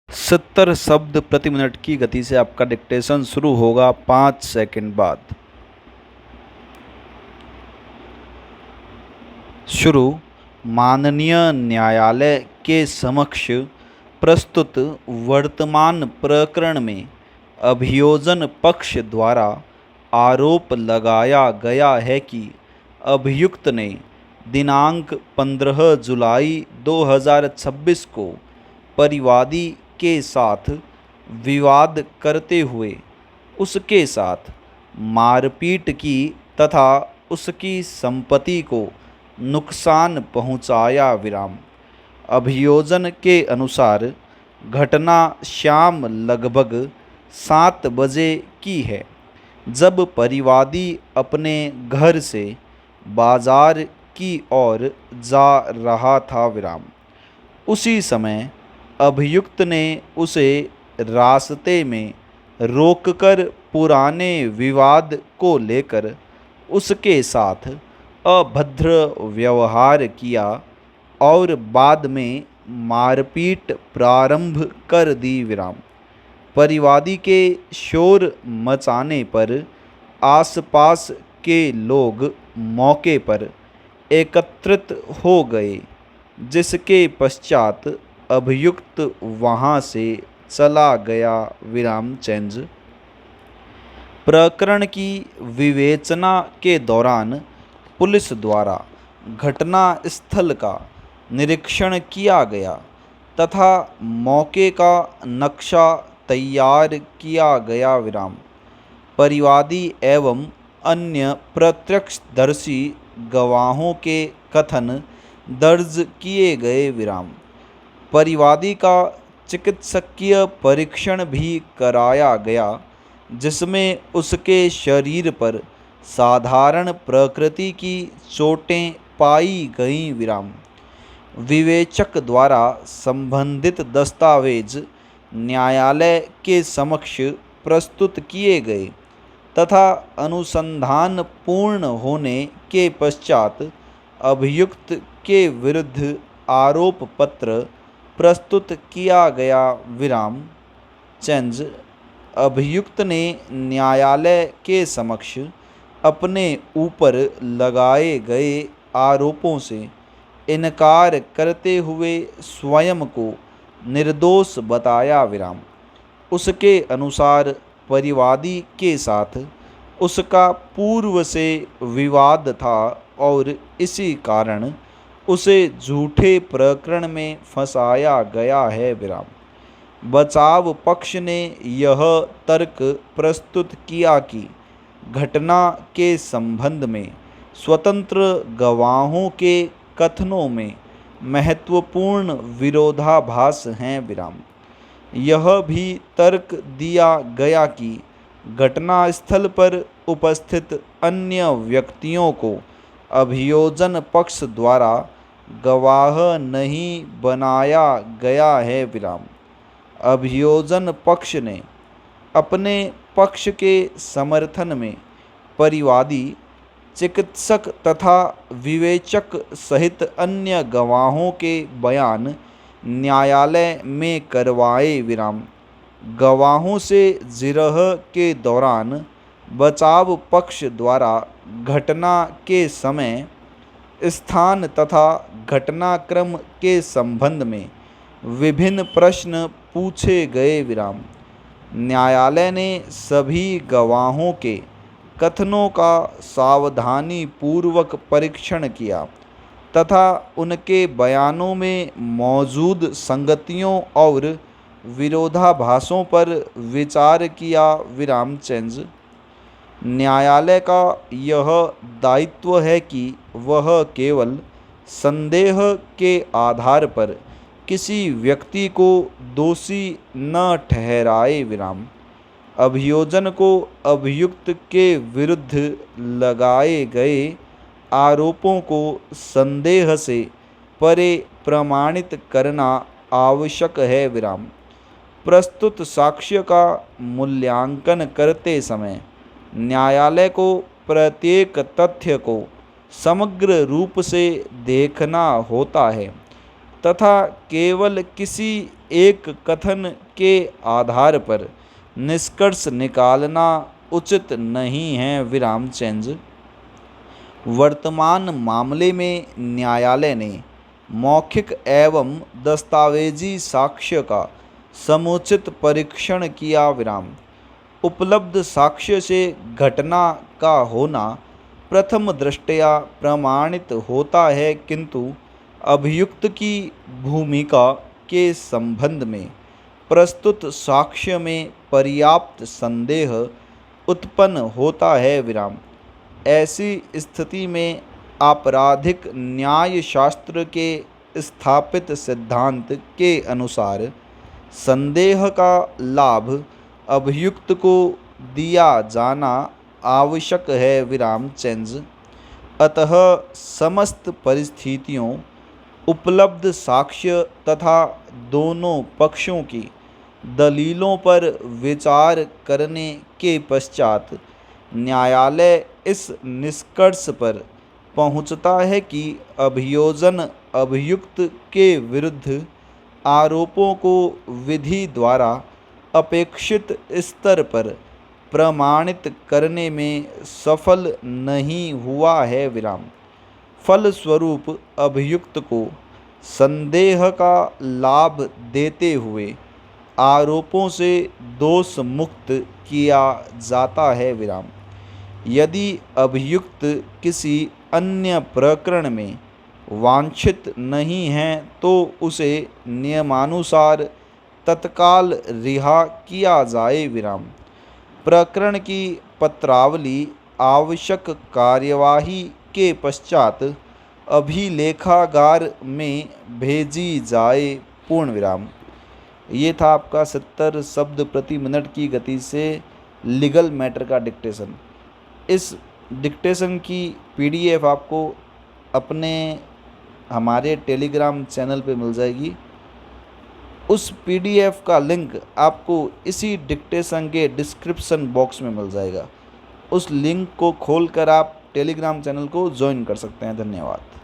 70 शब्द प्रति मिनट की गति से आपका डिक्टेशन शुरू होगा 5 सेकंड बाद। शुरू। माननीय न्यायालय के समक्ष प्रस्तुत वर्तमान प्रकरण में अभियोजन पक्ष द्वारा आरोप लगाया गया है कि अभियुक्त ने दिनांक 15 जुलाई 2026 को परिवादी के साथ विवाद करते हुए उसके साथ मारपीट की तथा उसकी संपत्ति को नुकसान पहुंचाया विराम। अभियोजन के अनुसार घटना शाम लगभग 7 बजे की है, जब परिवादी अपने घर से बाजार की ओर जा रहा था विराम। उसी समय अभियुक्त ने उसे रास्ते में रोककर पुराने विवाद को लेकर उसके साथ अभद्र व्यवहार किया और बाद में मारपीट प्रारंभ कर दी विराम। परिवादी के शोर मचाने पर आसपास के लोग मौके पर एकत्रित हो गए, जिसके पश्चात अभियुक्त वहां से चला गया विराम। चेंज। प्रकरण की विवेचना के दौरान पुलिस द्वारा घटना स्थल का निरीक्षण किया गया तथा मौके का नक्शा तैयार किया गया विराम। परिवादी एवं अन्य प्रत्यक्षदर्शी गवाहों के कथन दर्ज किए गए विराम। परिवादी का चिकित्सकीय परीक्षण भी कराया गया, जिसमें उसके शरीर पर साधारण प्रकृति की चोटें पाई गईं विराम। विवेचक द्वारा संबंधित दस्तावेज न्यायालय के समक्ष प्रस्तुत किए गए तथा अनुसंधान पूर्ण होने के पश्चात अभियुक्त के विरुद्ध आरोप पत्र प्रस्तुत किया गया विराम। चेंज। अभियुक्त ने न्यायालय के समक्ष अपने ऊपर लगाए गए आरोपों से इनकार करते हुए स्वयं को निर्दोष बताया विराम। उसके अनुसार परिवादी के साथ उसका पूर्व से विवाद था और इसी कारण उसे झूठे प्रकरण में फंसाया गया है विराम। बचाव पक्ष ने यह तर्क प्रस्तुत किया कि घटना के संबंध में स्वतंत्र गवाहों के कथनों में महत्वपूर्ण विरोधाभास हैं विराम। यह भी तर्क दिया गया कि घटना स्थल पर उपस्थित अन्य व्यक्तियों को अभियोजन पक्ष द्वारा गवाह नहीं बनाया गया है विराम। अभियोजन पक्ष ने अपने पक्ष के समर्थन में परिवादी, चिकित्सक तथा विवेचक सहित अन्य गवाहों के बयान न्यायालय में करवाए विराम। गवाहों से जिरह के दौरान बचाव पक्ष द्वारा घटना के समय, स्थान तथा घटनाक्रम के संबंध में विभिन्न प्रश्न पूछे गए विराम। न्यायालय ने सभी गवाहों के कथनों का सावधानी पूर्वक परीक्षण किया तथा उनके बयानों में मौजूद संगतियों और विरोधाभासों पर विचार किया विराम। चेंज। न्यायालय का यह दायित्व है कि वह केवल संदेह के आधार पर किसी व्यक्ति को दोषी न ठहराए विराम। अभियोजन को अभियुक्त के विरुद्ध लगाए गए आरोपों को संदेह से परे प्रमाणित करना आवश्यक है विराम। प्रस्तुत साक्ष्य का मूल्यांकन करते समय न्यायालय को प्रत्येक तथ्य को समग्र रूप से देखना होता है तथा केवल किसी एक कथन के आधार पर निष्कर्ष निकालना उचित नहीं है। विराम चेंज। वर्तमान मामले में न्यायालय ने मौखिक एवं दस्तावेजी साक्ष्य का समुचित परीक्षण किया। विराम। उपलब्ध साक्ष्य से घटना का होना प्रथम दृष्टया प्रमाणित होता है, किंतु अभियुक्त की भूमिका के संबंध में प्रस्तुत साक्ष्य में पर्याप्त संदेह उत्पन्न होता है। विराम। ऐसी स्थिति में आपराधिक न्याय शास्त्र के स्थापित सिद्धांत के अनुसार संदेह का लाभ अभियुक्त को दिया जाना आवश्यक है। विराम चेंज। अतः समस्त परिस्थितियों, उपलब्ध साक्ष्य तथा दोनों पक्षों की दलीलों पर विचार करने के पश्चात न्यायालय इस निष्कर्ष पर पहुंचता है कि अभियोजन अभियुक्त के विरुद्ध आरोपों को विधि द्वारा अपेक्षित स्तर पर प्रमाणित करने में सफल नहीं हुआ है। विराम। फलस्वरूप अभियुक्त को संदेह का लाभ देते हुए आरोपों से दोष मुक्त किया जाता है। विराम। यदि अभियुक्त किसी अन्य प्रकरण में वांछित नहीं है तो उसे नियमानुसार तत्काल रिहा किया जाए। विराम। प्रकरण की पत्रावली आवश्यक कार्यवाही के पश्चात अभिलेखागार में भेजी जाए। पूर्ण विराम। ये था आपका 70 शब्द प्रति मिनट की गति से लीगल मैटर का डिक्टेशन। इस डिक्टेशन की पीडीएफ आपको अपने हमारे टेलीग्राम चैनल पे मिल जाएगी। उस पीडीएफ का लिंक आपको इसी डिक्टेशन के डिस्क्रिप्शन बॉक्स में मिल जाएगा। उस लिंक को खोलकर आप टेलीग्राम चैनल को ज्वाइन कर सकते हैं। धन्यवाद।